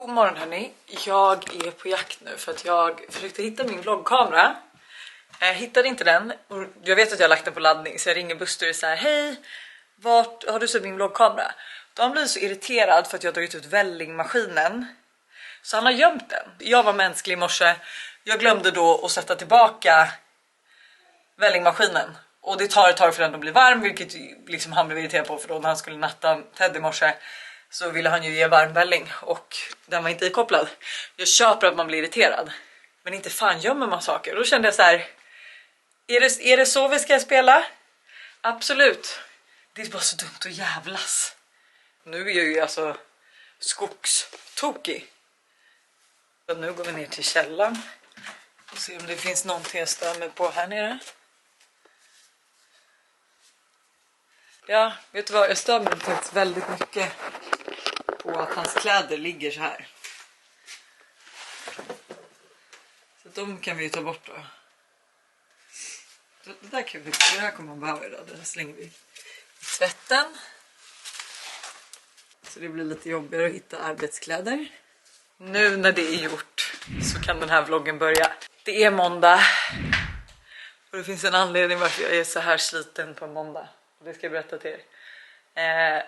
God morgon hörni, jag är på jakt nu för att jag försökte hitta min vloggkamera. Jag hittade inte den och jag vet att jag har lagt den på laddning, så jag ringer Buster och säger hej, vart har du sett min vloggkamera? Då han blir så irriterad för att jag har dragit ut vällingmaskinen, så han har gömt den. Jag var mänsklig i morse, jag glömde då att sätta tillbaka vällingmaskinen. Och det tar ett tag för den att bli varm, vilket liksom han blev irriterad på, för då när han skulle natta Ted i morse så ville han ju ge varmvälling och den var inte ikopplad. Jag köper att man blir irriterad, men inte fan gömmer man saker. Då kände jag så här, är det så vi ska spela? Absolut. Det är bara så dumt att jävlas. Nu är jag ju alltså skogstokig. Så nu går vi ner till källan och ser om det finns någonting jag stör mig på här nere. Ja, vet du vad? Jag stör mig faktiskt väldigt mycket på att hans kläder ligger så här. Så de kan vi ju ta bort då. Det där kan vi, det här kommer man behöva idag. Det här slänger vi i tvätten. Så det blir lite jobbigare att hitta arbetskläder. Nu när det är gjort så kan den här vloggen börja. Det är måndag. Och det finns en anledning varför jag är så här sliten på måndag. Det ska jag berätta till er.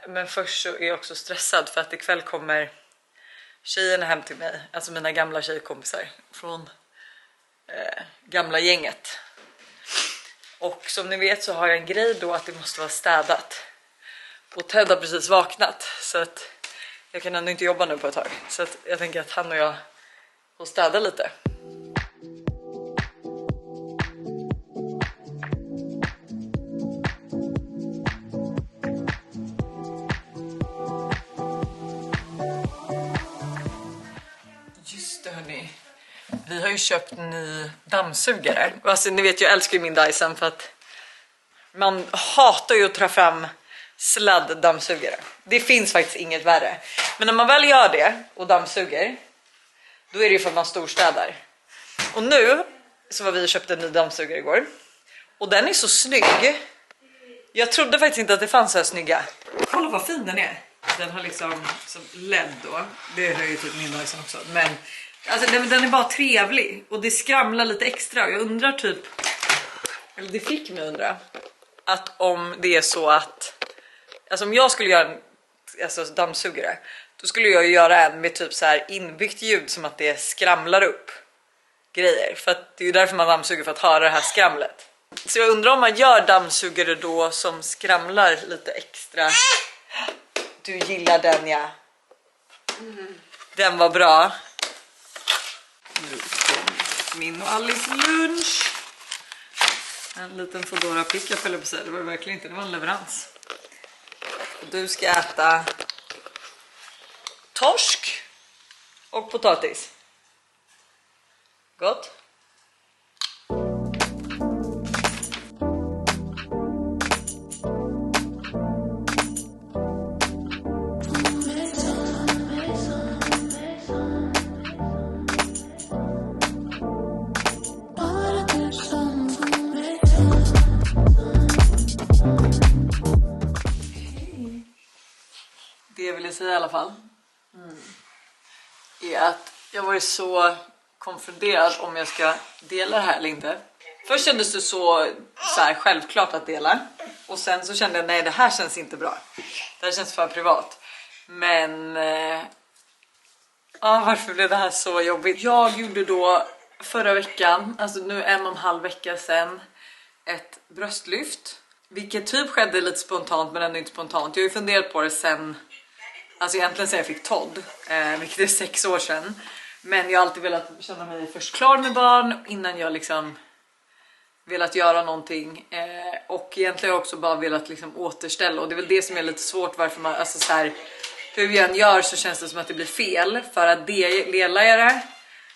Men först så är jag också stressad för att ikväll kommer tjejerna hem till mig. Alltså mina gamla tjejkompisar från gamla gänget. Och som ni vet så har jag en grej då att det måste vara städat. Och Ted har precis vaknat, så att jag kan ändå inte jobba nu på ett tag. Så att jag tänker att han och jag får städa lite. Vi har ju köpt en ny dammsugare. Alltså ni vet, jag älskar ju min Dyson för att man hatar ju att ta fram sladd-dammsugare. Det finns faktiskt inget värre. Men när man väl gör det och dammsuger, då är det ju för att man storstädar. Och nu så var vi och köpte en ny dammsugare igår. Och den är så snygg. Jag trodde faktiskt inte att det fanns så här snygga. Kolla vad fin den är. Den har liksom som LED då. Det har ju typ min Dyson också. Men alltså den är bara trevlig och det skramlar lite extra. Och jag undrar typ, eller det fick mig undra, att om det är så att, alltså om jag skulle göra en dammsugare, då skulle jag göra en med typ så här inbyggt ljud som att det skramlar upp grejer. För att det är ju därför man dammsuger, för att höra det här skramlet. Så jag undrar om man gör dammsugare då som skramlar lite extra. Du gillar den, ja. Den var bra. Nu kom min och Alice lunch. En liten Foodora pick-up, eller på sig. Det var verkligen inte, det var en leverans. Och du ska äta torsk och potatis. Gott. Det vill jag säga i alla fall är att jag var så konfunderad om jag ska dela det här eller inte. Först kändes det så här självklart att dela, och sen så kände jag nej, det här känns inte bra. Det här känns för privat. Men varför blev det här så jobbigt? Jag gjorde då förra veckan, alltså nu 1,5 vecka sedan, ett bröstlyft. Vilket typ skedde lite spontant, men ändå inte spontant. Jag har ju funderat på det sen, alltså egentligen sen jag fick Todd, vilket är 6 år sedan. Men jag har alltid velat känna mig först klar med barn innan jag liksom velat göra någonting. Och egentligen har jag också bara velat liksom återställa. Och det är väl det som är lite svårt, varför man, alltså så här, hur jag än gör så känns det som att det blir fel. För att delar jag det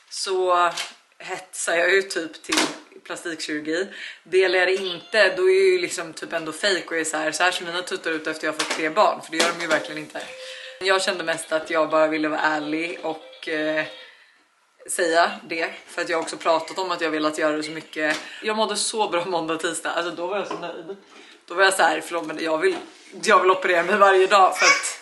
så hetsar jag ju typ till plastikkirurgi. Delar jag det inte, då är jag ju liksom typ ändå fake och är så här som mina tuttar ut efter jag har fått 3 barn. För det gör de ju verkligen inte. Jag kände mest att jag bara ville vara ärlig och säga det. För att jag också pratat om att jag velat göra det så mycket. Jag mådde så bra måndag och tisdag. Alltså då var jag så nöjd. Då var jag så här, förlåt, men jag vill operera mig varje dag. För att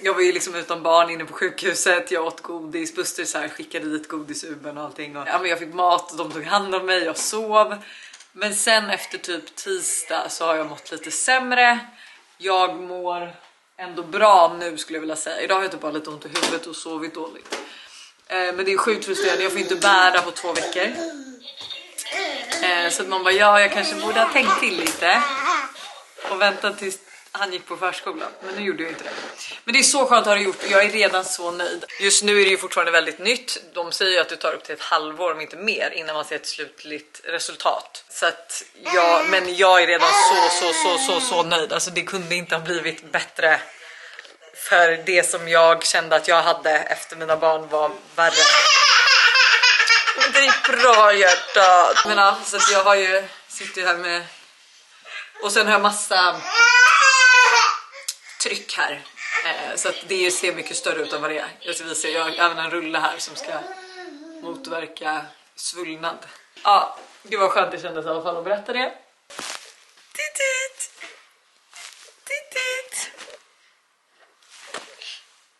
Jag var ju liksom utan barn inne på sjukhuset. Jag åt godis, Buster så här skickade dit godisuben och allting. Och, ja, men jag fick mat och de tog hand om mig, jag sov. Men sen efter typ tisdag så har jag mått lite sämre. Jag mår ändå bra nu skulle jag vilja säga. Idag har jag typ bara lite ont i huvudet och sovit dåligt. Men det är sjukt frustrerande, jag får inte bära på 2 veckor. Så att man bara, ja jag kanske borde ha tänkt till lite. Och väntat tills han gick på förskolan. Men nu gjorde jag inte det. Men det är så skönt att ha det gjort. Jag är redan så nöjd. Just nu är det ju fortfarande väldigt nytt. De säger ju att det tar upp till ett halvår om inte mer innan man ser ett slutligt resultat. Så att men jag är redan så nöjd. Alltså det kunde inte ha blivit bättre. För det som jag kände att jag hade efter mina barn var värre. Det gick bra hjärtat. Men ja, så att jag har ju sitter här med. Och sen har jag massa tryck här. Så att det ser mycket större ut än vad det är. Jag ska visa, jag har även en rulle här som ska motverka svullnad. Ja, det var skönt det kändes i alla fall att berätta det. Titt.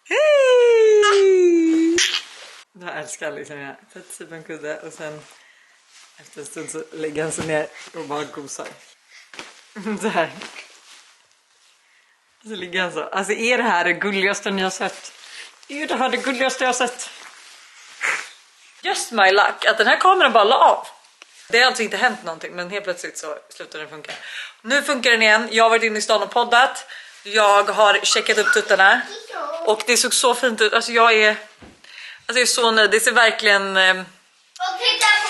Hej! Jag älskar liksom jag sätter sig på en kudde och sen efter en stund så lägger han sig ner och bara gosar. Så här. Så ligger han så. Alltså är det här det gulligaste ni har sett? Är det här det gulligaste jag har sett? Just my luck att den här kameran bara la av. Det har alltså inte hänt någonting men helt plötsligt så slutar den funka. Nu funkar den igen. Jag har varit inne i stan och poddat. Jag har checkat upp tuttarna. Och det såg så fint ut. Alltså jag är så nöjd. Det ser verkligen... Jag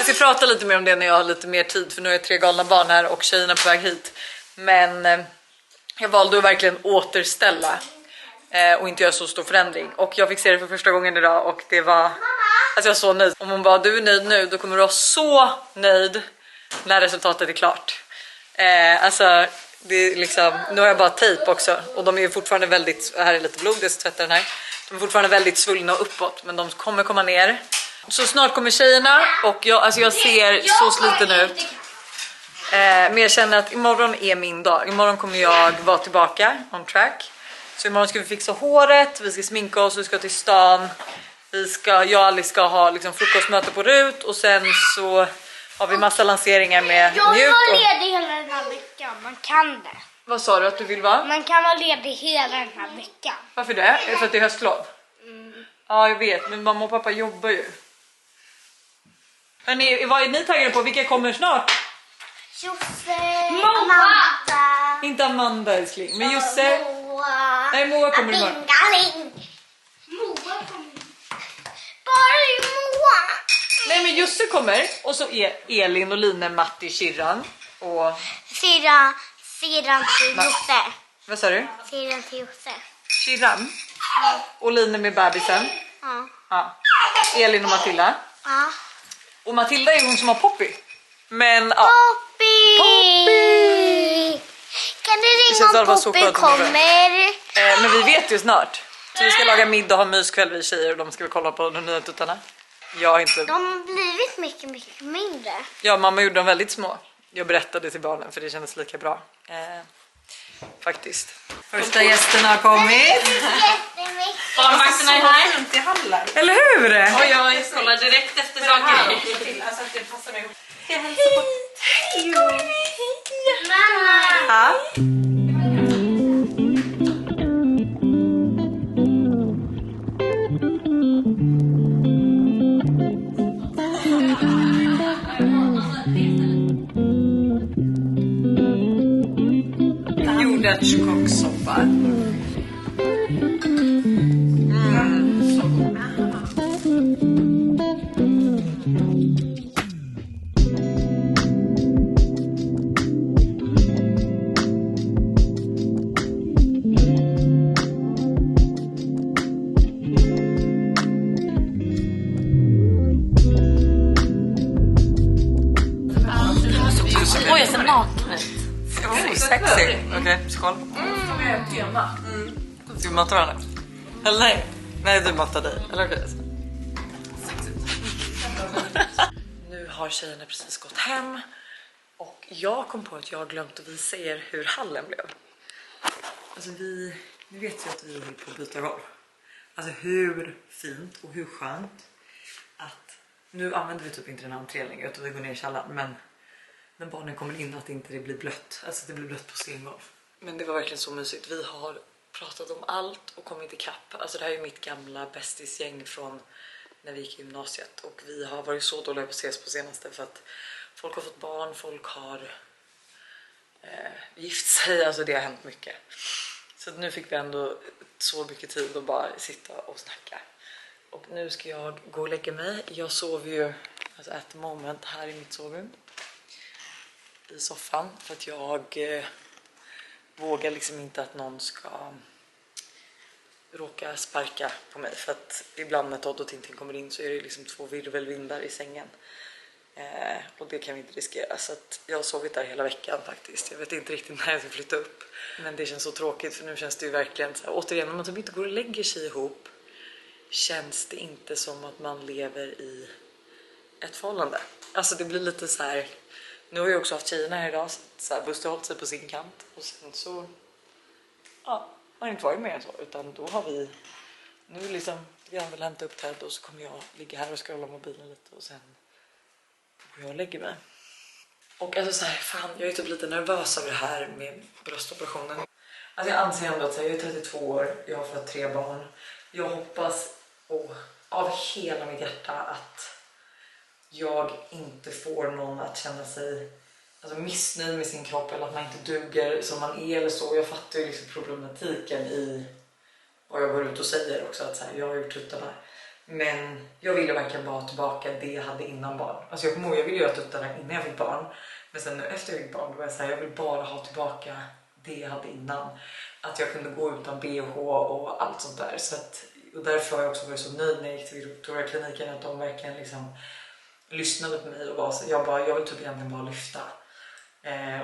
ska prata lite mer om det när jag har lite mer tid. För nu har jag 3 galna barn här och tjejerna på väg hit. Men jag valde att verkligen återställa. Och inte göra så stor förändring. Och jag fick se det för första gången idag. Och det var... Alltså jag var så nöjd. Om hon bara, du är nöjd nu, då kommer du vara så nöjd när resultatet är klart. Alltså... Det är liksom, nu har jag bara tejp också. Och de är ju fortfarande väldigt... Här är lite blod, jag ska tvätta den här. De är fortfarande väldigt svullna och uppåt. Men de kommer komma ner. Så snart kommer tjejerna. Och jag ser så sliten ut. Men jag känner att imorgon är min dag. Imorgon kommer jag vara tillbaka on track. Så imorgon ska vi fixa håret. Vi ska sminka oss, vi ska till stan. Jag och Alice ska ha liksom frukostmöte på Rut. Och sen så har vi massa lanseringar med Njut. Jag var ledig hela den här veckan, man kan det. Vad sa du att du vill vara? Man kan vara ledig hela den här veckan. Varför det? Är det för att det är höstlov? Ja, jag vet. Men mamma och pappa jobbar ju. Hörrni, vad är ni taggade på? Vilka kommer snart? Josse, Amanda. Inte Amanda, älskling. Men Josse. Moa. Nej, Moa kommer imorgon. Moa kommer. Bara Moa. Nej, men Josse kommer. Och så är Elin och Line, Matti, Kirran. Och... Syrran till Josse. Vad sa du? Syrran till Josse. Kirran. Och Line med bebisen. Ja. Ja. Elin och Matilda. Ja. Och Matilda är hon som har Poppy. Men ja. Poppy! Kan du känns ringa om bara så Poppy skönt om det kommer? Men vi vet ju snart. Så vi ska laga middag och ha myskväll vi tjejer. Och de ska vi kolla på de nya tuttarna. Jag har inte... De har blivit mycket mindre. Ja, mamma gjorde dem väldigt små. Jag berättade till barnen för det kändes lika bra. Faktiskt. Första gästerna har kommit. Barnvakterna är här. Eller hur? Och jag kollar direkt efter saker. Mamma! Ja. Jordärtskockssoppa. Oj, jag ser naken ut. Oh, sexy. Okej, skål. Ska vi matta varandra? Eller nej? Nej, du mattar dig. Eller okej. Nu har tjejerna precis gått hem. Och jag kom på att jag har glömt att visa er hur hallen blev. Alltså Ni vet ju att vi håller på att byta golv. Alltså hur fint och hur skönt att nu använder vi typ inte den här entrén längre utan vi går ner i källaren, men när barnen kommer in att inte det blir blött. Alltså det blir blött på stengolv. Men det var verkligen så mysigt. Vi har pratat om allt och kommit ikapp. Alltså det här är mitt gamla bästisgäng från när vi gick i gymnasiet. Och vi har varit så dåliga på att ses på senaste för att folk har fått barn, folk har gift sig. Alltså det har hänt mycket. Så nu fick vi ändå så mycket tid att bara sitta och snacka. Och nu ska jag gå och lägga mig. Jag sover ju alltså at the moment här i mitt sovrum. I soffan för att jag vågar liksom inte att någon ska råka sparka på mig, för att ibland när Todd och Tintin kommer in så är det liksom 2 virvelvindar i sängen och det kan vi inte riskera, så att jag har sovit där hela veckan faktiskt. Jag vet inte riktigt när jag ska flytta upp, men det känns så tråkigt för nu känns det ju verkligen så här, återigen, om man typ inte går och lägger sig ihop känns det inte som att man lever i ett förhållande. Alltså det blir lite så här. Nu har jag också haft tjejerna här idag, så här, Buster har hållit sig på sin kant och sen så har inte varit mer än så, utan då har vi nu liksom, vi har väl hämtat upp Ted och så kommer jag ligga här och scrolla mobilen lite och sen går jag och lägger mig. Och alltså så här, fan, jag är typ lite nervös över det här med bröstoperationen. Alltså jag anser ändå att jag är 32 år, jag har fått 3 barn. Jag hoppas av hela mitt hjärta att jag inte får någon att känna sig alltså missnöjd med sin kropp eller att man inte duger som man är eller så. Jag fattar ju liksom problematiken i vad jag går ut och säger också, att så här, jag har gjort tuttarna. Men jag ville verkligen bara ha tillbaka det jag hade innan barn. Alltså jag kommer ihåg, jag ville göra tuttarna innan jag fick barn. Men sen nu efter jag fick barn då var jag så här, jag vill bara ha tillbaka det jag hade innan. Att jag kunde gå utan BH och allt sånt där. Så att, och därför har jag också varit så nöjd när jag gick till Victoria-kliniken att de verkligen liksom lyssnade på mig och var så, jag vill typ egentligen bara lyfta.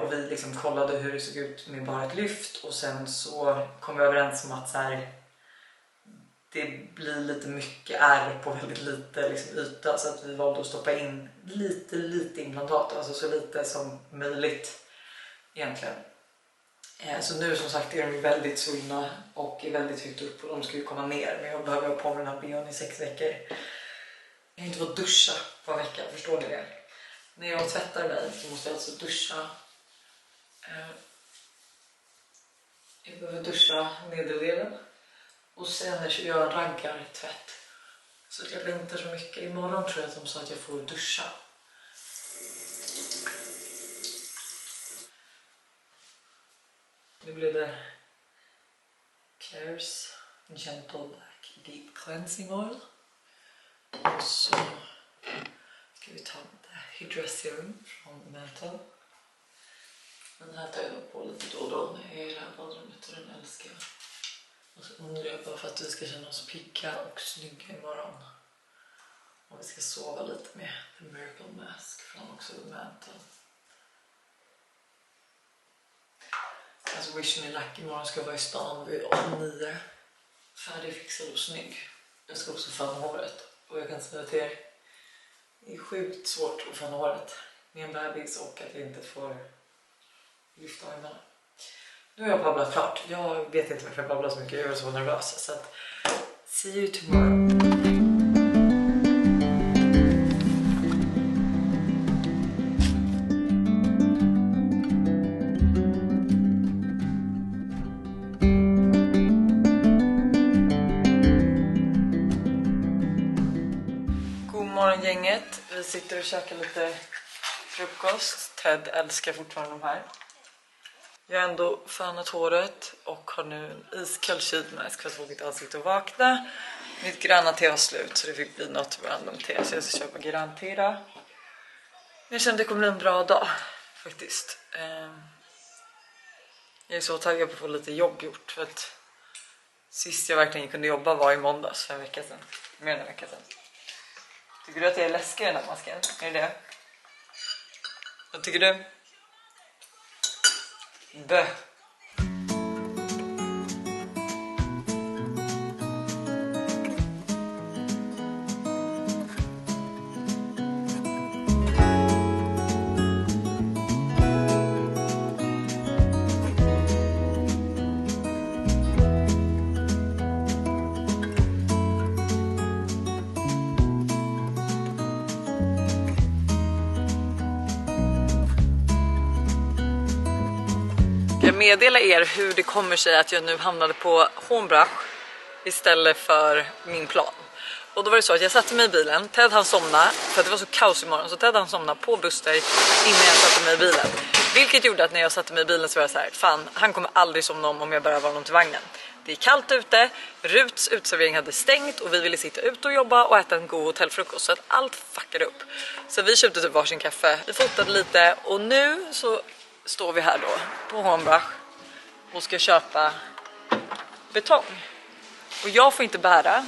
Och vi liksom kollade hur det såg ut med bara ett lyft och sen så kom vi överens om att så här, det blir lite mycket ärr på väldigt lite liksom yta, så att vi valde att stoppa in lite implantat, alltså så lite som möjligt egentligen. Så nu som sagt är de väldigt svullna och är väldigt högt upp och de ska ju komma ner, men jag behöver ha på mig den här BHn i 6 veckor. Jag har inte fått duscha på en vecka, förstår ni det? När jag tvättar mig så måste jag alltså duscha. Jag behöver duscha nederdelen. Och sen gör jag en raggartvätt. Så jag längtar så mycket. Imorgon tror jag att de sa att jag får duscha. Nu blir det Claire's Gentle Black Deep Cleansing Oil. Och så ska vi ta Hydra Serum från Mental. Den här tar jag på lite då och då när jag är i det här badrummet och den älskar jag. Och så undrar jag bara för att vi ska känna oss pigga och snygga imorgon. Och vi ska sova lite med The Miracle Mask från också The Mental. Alltså Wish Me Lucky, imorgon ska jag vara i stan vid 8-9. Färdigfixad och snygg. Jag ska också fan håret. Och jag kan säga till er, det är sjukt svårt att fan håret med en bebis och att jag inte får lyfta armarna. Nu har jag babblat klart. Jag vet inte varför jag babblar så mycket. Jag är så nervös. Så att, see you tomorrow. God morgon gänget. Vi sitter och käkar lite frukost. Ted älskar fortfarande de här. Jag har ändå fönat håret och har nu en iskall kylmask för att få mitt ansikte att vakna. Mitt gröna te var slut så det fick bli något random te, så jag ska köpa grönt te idag. Jag kände att det kommer bli en bra dag faktiskt. Jag är så taggad på att få lite jobb gjort för att sist jag verkligen kunde jobba var i måndags för en vecka sedan. Mer än en vecka sedan. Tycker du att jag är läskig i den här masken? Är det det? Vad tycker du? Bö. meddela er hur det kommer sig att jag nu hamnade på Hornbach istället för min plan. Och då var det så att jag satte mig i bilen, Ted han somnade för att det var så kaos imorgon, så Ted han somnade på Buster innan jag satte mig i bilen. Vilket gjorde att när jag satte mig i bilen så var jag så här, fan han kommer aldrig somna om jag bara var någon till vagnen. Det är kallt ute, Ruts utservering hade stängt och vi ville sitta ute och jobba och äta en god hotellfrukost så att allt fuckade upp. Så vi köpte typ varsin kaffe, vi fotade lite och nu så står vi här då på Hornbach och ska köpa betong. Och jag får inte bära.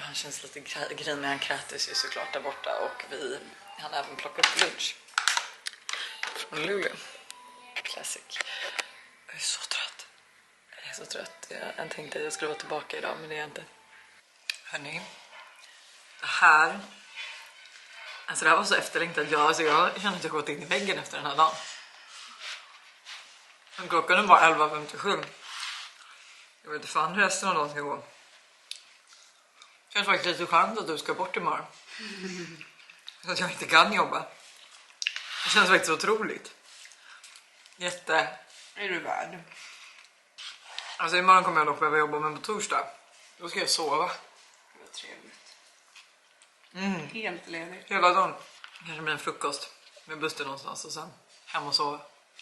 Han känns lite grinig, han krätes ju såklart där borta och han även plockat upp lunch från Lulu. Classic. Jag är så trött. Jag tänkte att jag skulle vara tillbaka idag men det är jag inte. Hörrni, det här var så efterlängtat. Jag känner att jag gått in i väggen efter den här dagen. Klockan var 11:57. Jag vet inte fan hur resten av dagen ska gå. Det känns faktiskt lite skönt att du ska bort imorgon. Så att jag inte kan jobba. Det känns faktiskt otroligt. Är du värd? Alltså imorgon kommer jag dock behöva jobba, men på torsdag då ska jag sova. Det var trevligt. Helt ledigt. Hela dagen. Kanske blir en frukost med Buster någonstans och sen hem och sova.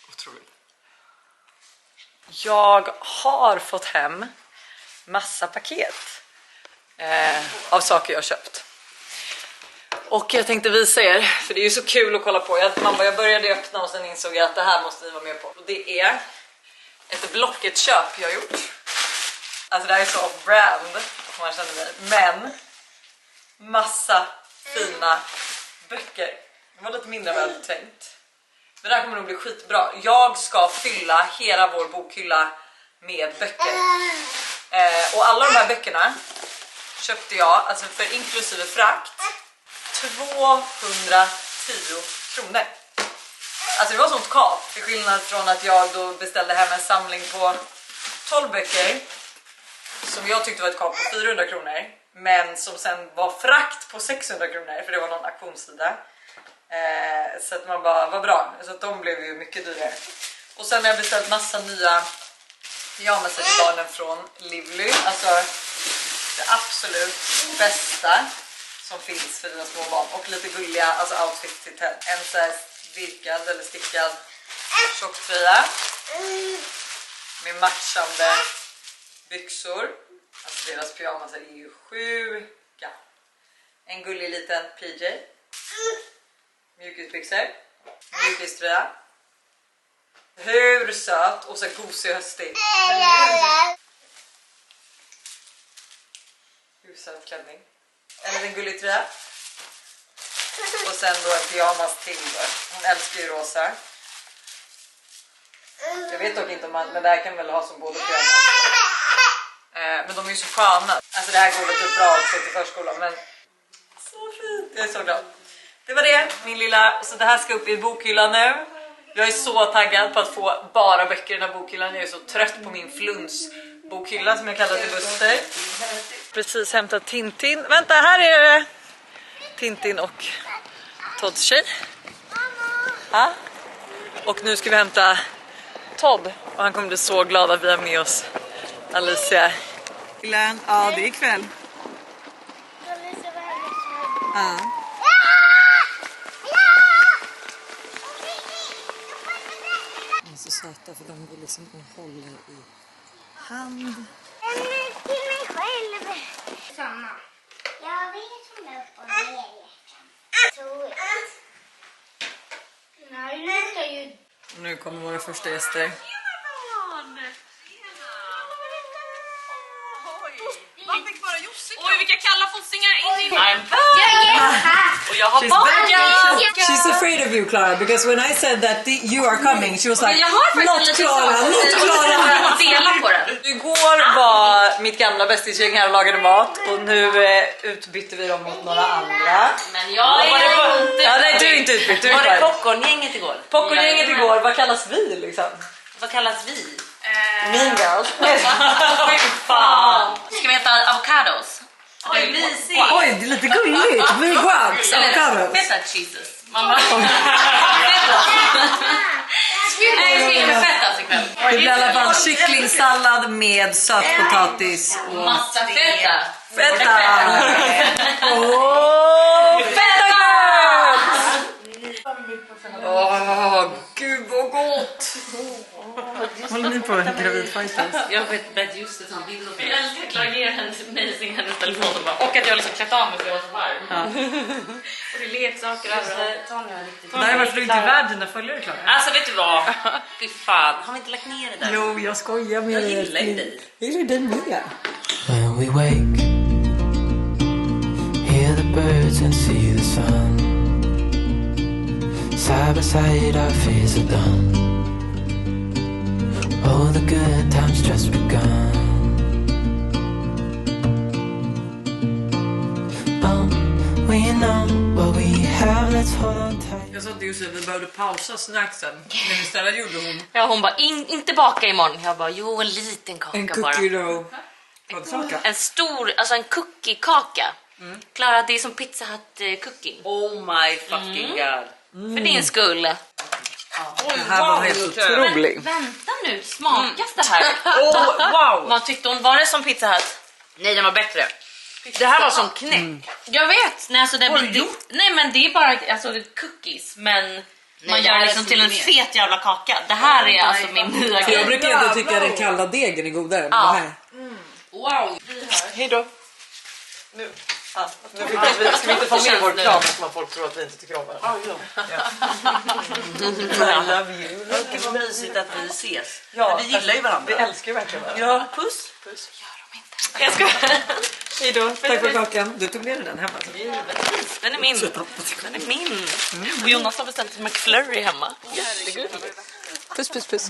Otroligt. Jag har fått hem massa paket. Av saker jag har köpt. Och jag tänkte visa er, för det är ju så kul att kolla på. Jag började öppna och sen insåg jag att det här måste ni vara med på. Och det är ett Blocket-köp jag har gjort. Alltså det här är så off-brand om man känner mig. Men massa fina böcker. Det var lite mindre väl tänkt. Men det här kommer nog bli skitbra. Jag ska fylla hela vår bokhylla med böcker. Och alla de här böckerna köpte jag, alltså för inklusive frakt, 210 kronor. Alltså det var sånt kap. Till skillnad från att jag då beställde hem en samling på 12 böcker som jag tyckte var ett kap på 400 kronor. Men som sen var frakt på 600 kronor för det var någon auktionssida. Så att man bara, vad bra. Så att de blev ju mycket dyrare. Och sen har jag beställt massa nya pyjamasar till barnen från Livly. Alltså det absolut bästa som finns för dina små barn. Och lite gulliga alltså outfits till Ted. En så här virkad eller stickad tjocktröja med matchande byxor. Alltså deras pyjamasar är ju sjuka. En gullig liten PJ. Mjukisbyxor. Mjukiströja. Hur söt och så gosig höstig. Hur söt klänning. En liten gullig tröja. Och sen då en pyjamas till. Hon älskar ju rosa. Jag vet dock inte om man, men det här kan väl ha som både pyjamas. Men de är ju så sköna. Alltså det här går väl typ bra också till förskolan. Men så fint. Jag är så glad. Det var det, min lilla. Så det här ska upp i bokhyllan nu. Jag är så taggad på att få bara böcker i den här bokhyllan. Jag är så trött på min fluns bokhylla som jag kallar till Buster. Precis hämtat Tintin. Vänta, här är det Tintin och Todds tjej. Ja. Och nu ska vi hämta Todd. Och han kommer bli så glad att vi har med oss Alicia. Glenn, ja det är ikväll. Ja. De är så söta för de vill liksom hålla i hand. Till mig själv. Samma. Jag vet om jag får ner. Tror jag. Nej, det ska ju... Nu kommer våra första gäster. Oj, Man fick bara Jussi. Oj, vilka kalla fossingar in i... Och jag har bakat. She's afraid of you, Clara, because when I said that you are coming, she was like, Jag har faktiskt not lite Clara, not Clara. dela på den. Igår var mitt gamla bästisgäng här och lagade mat och nu utbytte vi dem mot några andra. Men jag är inte... Ja, nej, du är inte utbytt. Var det popcorngänget igår? Popcorngänget igår, vad kallas vi liksom? Vad kallas vi? Mean girls. Fan. Ska vi äta avocados? Oj, mysigt! Oj, det är lite gulligt. Vi guacs, avocados. Feta cheeses. Mamma. Nej, vi ska inte feta ikväll. Det blir i alla fall kycklingsallad med sötpotatis och Massa feta. feta. Åh, feta gott! Åh, gud vad gott! Håller ni på en gravidfajtas? Jag vet bättre just det som bild och Jag älskar att Clara ger hennes telefon och bara... Och att jag liksom klätt av mig för jag var så varm. Och det är leksaker överallt. Nej, varför du inte är värd dina följare, Clara? Alltså vet du vad? Fy fan, har vi inte lagt ner det där? Jo, jag skojar med dig. Jag gillar ju dig. Jag gillar dig med. When we wake, hear the birds and see the sun. Side by side our fears are done. Oh, the good times just begun. Oh, we know what we have, let's hold on tight. Jag sa till Josef att vi behövde pausa snacksen. Men istället gjorde hon Ja, hon bara, inte baka imorgon. Jag bara, jo, en liten kaka en bara. cookie dough. En stor, alltså en cookie-kaka. Clara, det är som Pizza Hut cookie. Oh my fucking god. För din skull. Det här var helt otroligt. Vänta nu, smakas det här? Wow! Vad tyckte hon? Var det som Pizza Hut? Nej, den var bättre. Det här var som knäck. Jag vet. Nej, alltså nej, men det är bara alltså, cookies. Men man det gör här liksom är till en mer. fet jävla kaka. Det här är alltså min nya Jag grej. brukar inte tycka att den kalla degen är godare än det här. Wow. Hej då. Nu. Nu ska vi inte få med vår kram så man folk tror att vi inte tycker om varandra. I love you. Det var mysigt att vi ses. Ja, Vi gillar ju varandra. Vi älskar ju verkligen varandra. Ja, puss. Puss. Jag ska... Hej då. Tack för kakan. Du tog med den hemma. Den är min. Den är min. Och Jonas har beställt en McFlurry hemma. Puss, puss, puss.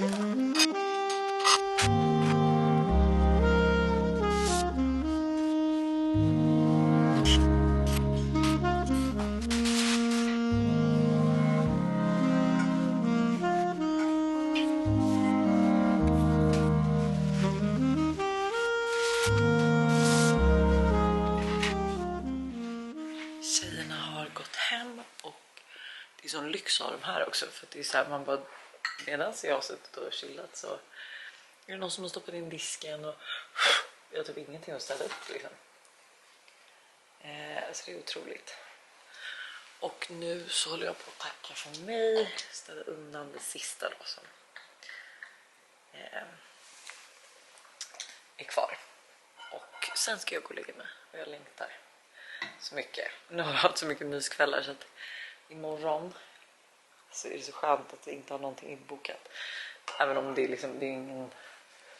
Tjejerna har gått hem och det är sån lyx av dem här också för att det är så här, man bara medan jag har suttit och chillat så är det någon som har stoppat in disken och jag har typ ingenting att ställa upp liksom. Så det är otroligt. Och nu så håller jag på att tacka för mig, ställa undan det sista då som är kvar. Och sen ska jag gå och lägga mig och jag längtar så mycket. Nu har jag haft så mycket myskvällar så att imorgon så är det så skönt att vi inte har någonting inbokat. Även om det är liksom, det är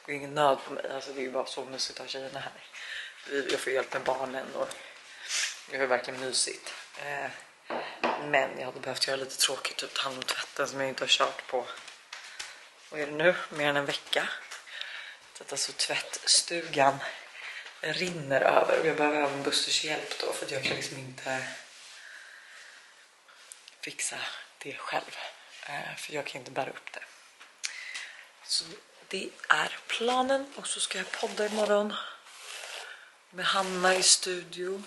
ingen nöd på mig. Alltså det är ju bara så mysigt att ha tjejerna här. Jag får hjälp med barnen och jag har verkligen mysigt. Men jag hade behövt göra lite tråkigt, typ ta hand om tvätten som jag inte har kört på. Vad är det nu? Mer än en vecka. Så att alltså tvättstugan rinner över och jag behöver även Busters hjälp då för att jag kan liksom inte fixa det själv. För jag kan inte bära upp det. Så det är planen och så ska jag podda imorgon med Hanna i studio.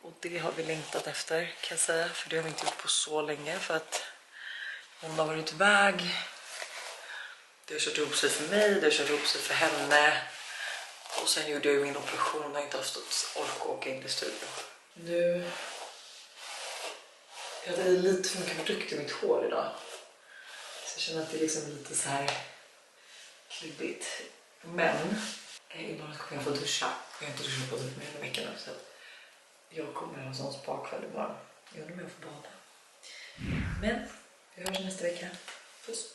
Och det har vi längtat efter kan jag säga, för det har vi inte gjort på så länge för att hon har varit iväg. Det har kört ihop sig för mig, det har kört ihop sig för henne. Och sen gjorde jag ju min operation och har inte haft ork att åka in till studion. Nu... Jag hade lite för mycket produkt i mitt hår idag. Så jag känner att det är liksom lite så här klibbigt. Men imorgon kommer jag få duscha. Jag har inte duschat på typ mer än en vecka nu. Så att jag kommer ha en sån spakväll imorgon. Jag undrar om jag får bada. Men vi hörs nästa vecka. Puss!